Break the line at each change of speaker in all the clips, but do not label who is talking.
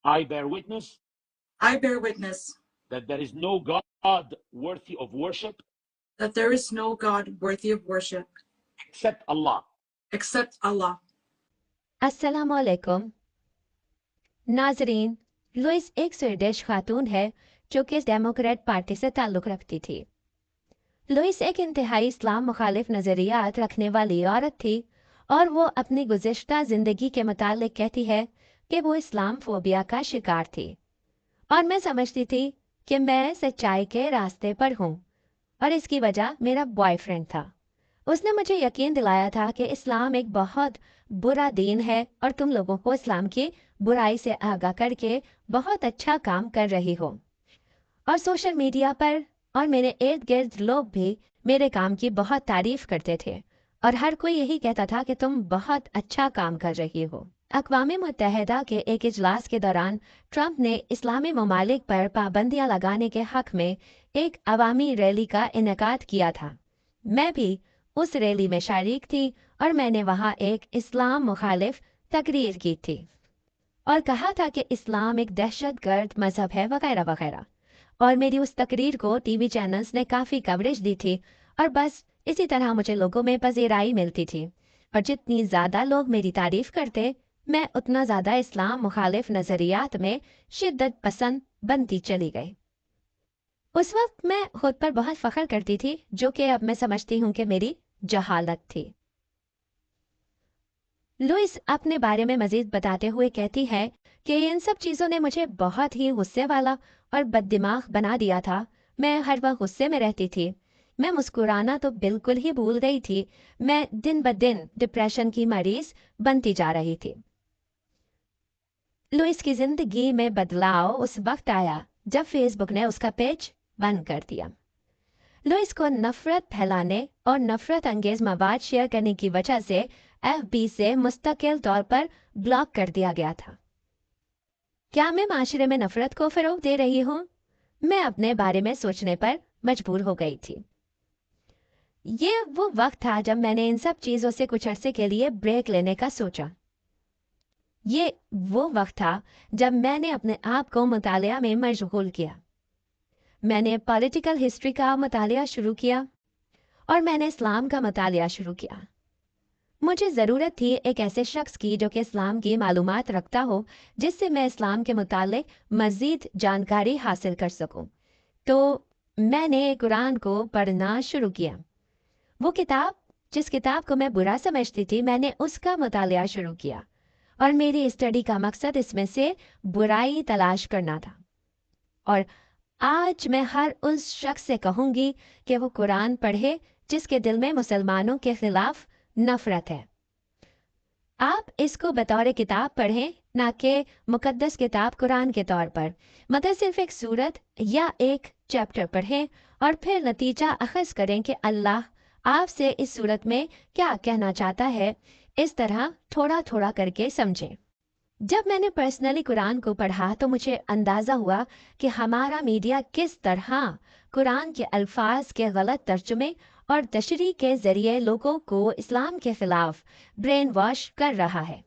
I bear witness
I bear witness
that there is no God worthy of worship
that there is no God worthy of worship
except Allah.
except Allah.
अस्सलाम वालेकुम नाजरीन, Louis एक Swedish खातून है जो कि Democrat party से ताल्लुक़ रखती थी। लुइस एक इंतहाई इस्लाम मुखालिफ नज़रियात रखने वाली औरत थी और वो अपनी गुज़िश्ता ज़िंदगी के मुतालिक कहती है कि वो इस्लाम फोबिया का शिकार थी और मैं समझती थी कि मैं सच्चाई के रास्ते पर हूँ और इसकी वजह मेरा बॉयफ्रेंड था। उसने मुझे यकीन दिलाया था कि इस्लाम एक बहुत बुरा दीन है और तुम लोगों को इस्लाम की बुराई से आगाह करके बहुत अच्छा काम कर रही हो। और सोशल मीडिया पर और मेरे इर्द गिर्द लोग भी मेरे काम की बहुत तारीफ करते थे और हर कोई यही कहता था कि तुम बहुत अच्छा काम कर रही हो। अक़वाम मुत्तहिदा के एक इजलास के दौरान ट्रंप ने इस्लामी ममालिक पर पाबंदियां लगाने के हक में एक अवामी रैली का इनेकाद किया था। मैं भी उस रैली में शरीक थी और मैंने वहाँ एक इस्लाम मुखालिफ तकरीर की थी और कहा था कि इस्लाम एक दहशतगर्द मजहब है वगैरह वगैरह। और मेरी उस तकरीर को टीवी चैनल्स ने काफ़ी कवरेज दी थी और बस इसी तरह मुझे लोगों में पजीराई मिलती थी और जितनी ज़्यादा लोग मेरी तारीफ करते मैं उतना ज़्यादा इस्लाम मुखालिफ नज़रियात में शिद्दत पसंद बनती चली गई। उस वक्त मैं खुद पर बहुत फ़ख्र करती थी जो कि अब मैं समझती हूँ कि मेरी जहालत थी। लुइस अपने बारे में मज़ीद बताते हुए कहती है कि इन सब चीज़ों ने मुझे बहुत ही गुस्से वाला और बददिमाग बना दिया था। मैं हर वक्त गुस्से में रहती थी। मैं मुस्कुराना तो बिल्कुल ही भूल गई थी। मैं दिन ब दिन डिप्रेशन की मरीज बनती जा रही थी। लुइस की ज़िंदगी में बदलाव उस वक्त आया जब फेसबुक ने उसका पेज बंद कर दिया। लुइस को नफरत फैलाने और नफरत अंगेज मवाद शेयर करने की वजह से एफबी से मुस्तकिल तौर पर ब्लॉक कर दिया गया था। क्या मैं माशरे में नफरत को फरोग दे रही हूँ? मैं अपने बारे में सोचने पर मजबूर हो गई थी। ये वो वक्त था जब मैंने इन सब चीज़ों से कुछ अरसे के लिए ब्रेक लेने का सोचा। ये वो वक्त था जब मैंने अपने आप को मुतालिया में मशगूल किया। मैंने पॉलिटिकल हिस्ट्री का मुतालिया शुरू किया और मैंने इस्लाम का मुतालिया शुरू किया। मुझे ज़रूरत थी एक ऐसे शख्स की जो कि इस्लाम की मालूमात रखता हो जिससे मैं इस्लाम के मुतालिक मज़ीद जानकारी हासिल कर सकूं। तो मैंने कुरान को पढ़ना शुरू किया। वो किताब जिस किताब को मैं बुरा समझती थी मैंने उसका मुतालिया शुरू किया और मेरी स्टडी का मकसद इसमें से बुराई तलाश करना था। और आज मैं हर उस शख्स से कहूँगी कि वो कुरान पढ़े जिसके दिल में मुसलमानों के खिलाफ नफरत है। आप इसको बतौर किताब पढ़ें ना कि मुकद्दस किताब कुरान के तौर पर, मगर सिर्फ एक सूरत या एक चैप्टर पढ़ें और फिर नतीजा अखज़ करें कि अल्लाह आपसे इस सूरत में क्या कहना चाहता है। इस तरह थोड़ा थोड़ा करके समझें। जब मैंने पर्सनली कुरान को पढ़ा तो मुझे अंदाज़ा हुआ कि हमारा मीडिया किस तरह कुरान के अल्फाज के गलत तर्जुमे और तशरीह के ज़रिए लोगों को इस्लाम के ख़िलाफ़ ब्रेन वॉश कर रहा है।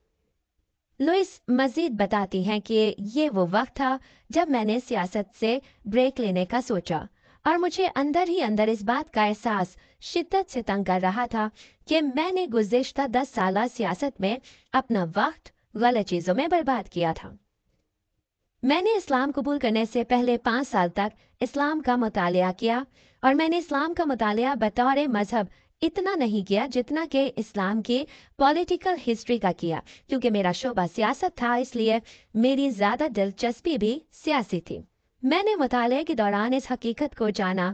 लुइस मज़ीद बताती हैं कि ये वो वक्त था जब मैंने सियासत से ब्रेक लेने का सोचा और मुझे अंदर ही अंदर इस बात का एहसास शिद्दत से तंग कर रहा था कि मैंने गुज़िश्ता 10 साल सियासत में अपना वक्त गलत चीज़ों में बर्बाद किया था। मैंने इस्लाम कबूल करने से पहले 5 साल तक इस्लाम का मुतालिया किया और मैंने इस्लाम का मुतालिया बतौर मजहब इतना नहीं किया जितना कि इस्लाम की पॉलिटिकल हिस्ट्री का किया, क्योंकि मेरा शोबा सियासत था, इसलिए मेरी ज़्यादा दिलचस्पी भी सियासी थी। मैंने मुताले के दौरान इस हकीकत को जाना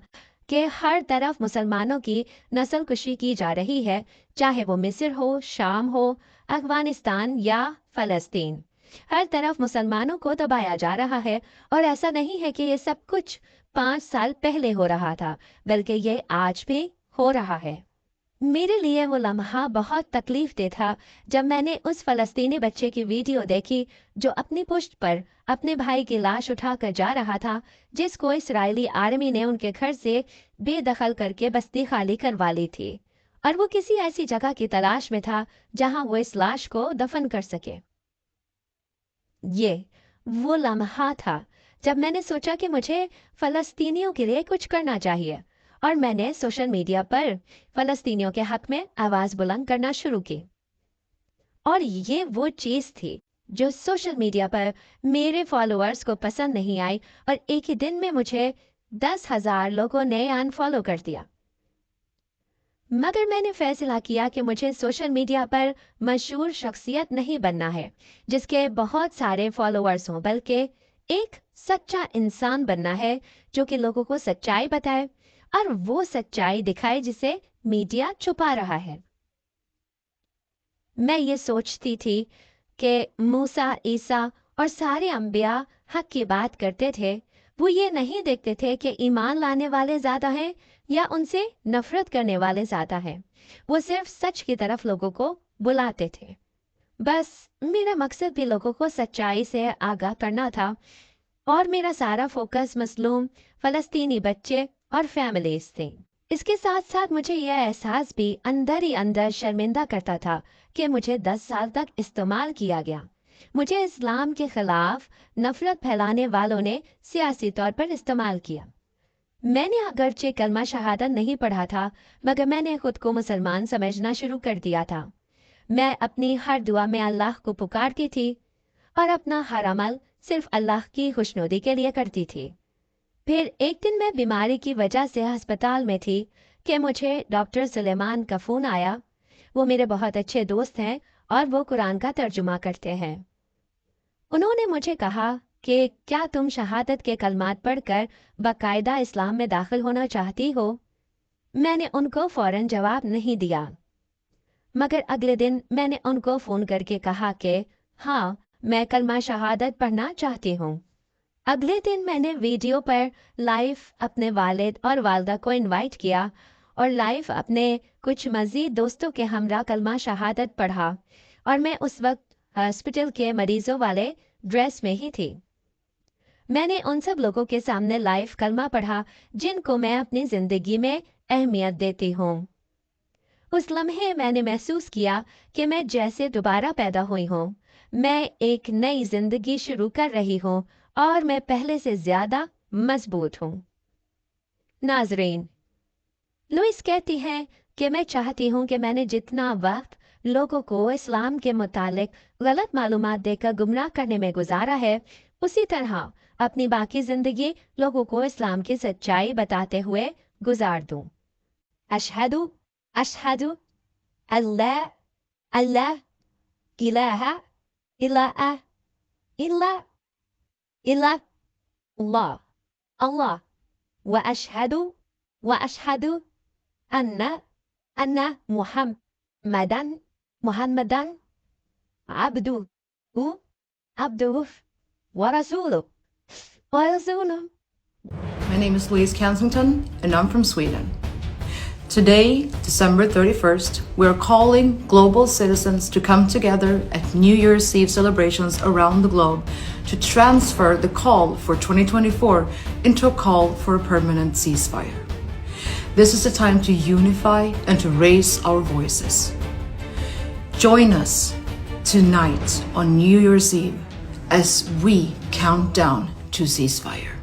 कि हर तरफ मुसलमानों की नस्लकुशी की जा रही है, चाहे वो मिस्र हो, शाम हो, अफगानिस्तान या फ़लस्तीन। हर तरफ मुसलमानों को दबाया जा रहा है और ऐसा नहीं है कि ये सब कुछ 5 साल पहले हो रहा था, बल्कि ये आज भी हो रहा है। मेरे लिए वो लम्हा बहुत तकलीफ दे था जब मैंने उस फ़लस्तीनी बच्चे की वीडियो देखी जो अपनी पुश्त पर अपने भाई की लाश उठाकर जा रहा था, जिसको इस्राएली आर्मी ने उनके घर से बेदखल करके बस्ती खाली करवा ली थी और वो किसी ऐसी जगह की तलाश में था जहां वो इस लाश को दफन कर सके। ये वो लम्हा था जब मैंने सोचा कि मुझे फ़लस्तीनियों के लिए कुछ करना चाहिए और मैंने सोशल मीडिया पर फ़लस्तीनियों के हक में आवाज़ बुलंद करना शुरू की। और ये वो चीज़ थी जो सोशल मीडिया पर मेरे फॉलोअर्स को पसंद नहीं आई और एक ही दिन में मुझे 10,000 लोगों ने अनफॉलो कर दिया। मगर मैंने फैसला किया कि मुझे सोशल मीडिया पर मशहूर शख्सियत नहीं बनना है जिसके बहुत सारे फॉलोअर्स हों, बल्कि एक सच्चा इंसान बनना है जो कि लोगों को सच्चाई बताए और वो सच्चाई दिखाए जिसे मीडिया छुपा रहा है। मैं ये सोचती थी कि मूसा, ईसा और सारे अंबिया हक की बात करते थे। वो ये नहीं देखते थे कि ईमान लाने वाले ज़्यादा हैं या उनसे नफरत करने वाले ज़्यादा हैं। वो सिर्फ सच की तरफ लोगों को बुलाते थे। बस मेरा मकसद भी लोगों को सच्चाई से आगाह करना था और मेरा सारा फोकस मसलूम फ़लस्तीनी बच्चे और फैमिलीज थे। इसके साथ साथ मुझे यह एहसास भी अंदर ही अंदर शर्मिंदा करता था कि मुझे 10 साल तक इस्तेमाल किया गया। मुझे इस्लाम के खिलाफ नफरत फैलाने वालों ने सियासी तौर पर इस्तेमाल किया। मैंने अगरचे कलमा शहादत नहीं पढ़ा था, मगर मैंने खुद को मुसलमान समझना शुरू कर दिया था। मैं अपनी हर दुआ में अल्लाह को पुकारती थी और अपना हर अमल सिर्फ अल्लाह की खुशनुदी के लिए करती थी। फिर एक दिन मैं बीमारी की वजह से अस्पताल में थी कि मुझे डॉक्टर सुलेमान का फ़ोन आया। वो मेरे बहुत अच्छे दोस्त हैं और वो कुरान का तर्जुमा करते हैं। उन्होंने मुझे कहा कि क्या तुम शहादत के कलमात पढ़कर बाकायदा इस्लाम में दाखिल होना चाहती हो? मैंने उनको फ़ौरन जवाब नहीं दिया, मगर अगले दिन मैंने उनको फ़ोन करके कहा कि हाँ, मैं कलमा शहादत पढ़ना चाहती हूँ। अगले दिन मैंने वीडियो पर लाइव अपने वालिद और वालदा को इनवाइट किया और लाइव अपने कुछ मज़ीद दोस्तों के हमरा कलमा शहादत पढ़ा और मैं उस वक्त हॉस्पिटल के मरीज़ों वाले ड्रेस में ही थी। मैंने उन सब लोगों के सामने लाइव कलमा पढ़ा जिनको मैं अपनी ज़िंदगी में अहमियत देती हूँ। उस लम्हे मैंने महसूस किया कि मैं जैसे दोबारा पैदा हुई हूँ। मैं एक नई ज़िंदगी शुरू कर रही हूँ और मैं पहले से ज़्यादा मजबूत हूँ। नाज़रीन, लुइस कहती हैं कि मैं चाहती हूँ कि मैंने जितना वक्त लोगों को इस्लाम के मुतालिक गलत मालूमात देकर गुमराह करने में गुजारा है, उसी तरह अपनी बाकी ज़िंदगी लोगों को इस्लाम की सच्चाई बताते हुए गुजार दूँ। अशहदु अशहदु अल्ला अल्ला इलाहा इल्ला इल्ला इल्ला अल्लाह अल्लाह व अशहदु अन्ना मुहम्मदन अब्दुहु व रसूलुहु
My name is Louise Kensington, and I'm from Sweden. Today, December 31st, we are calling global citizens to come together at New Year's Eve celebrations around the globe to transfer the call for 2024 into a call for a permanent ceasefire. This is the time to unify and to raise our voices. Join us tonight on New Year's Eve as we count down to ceasefire.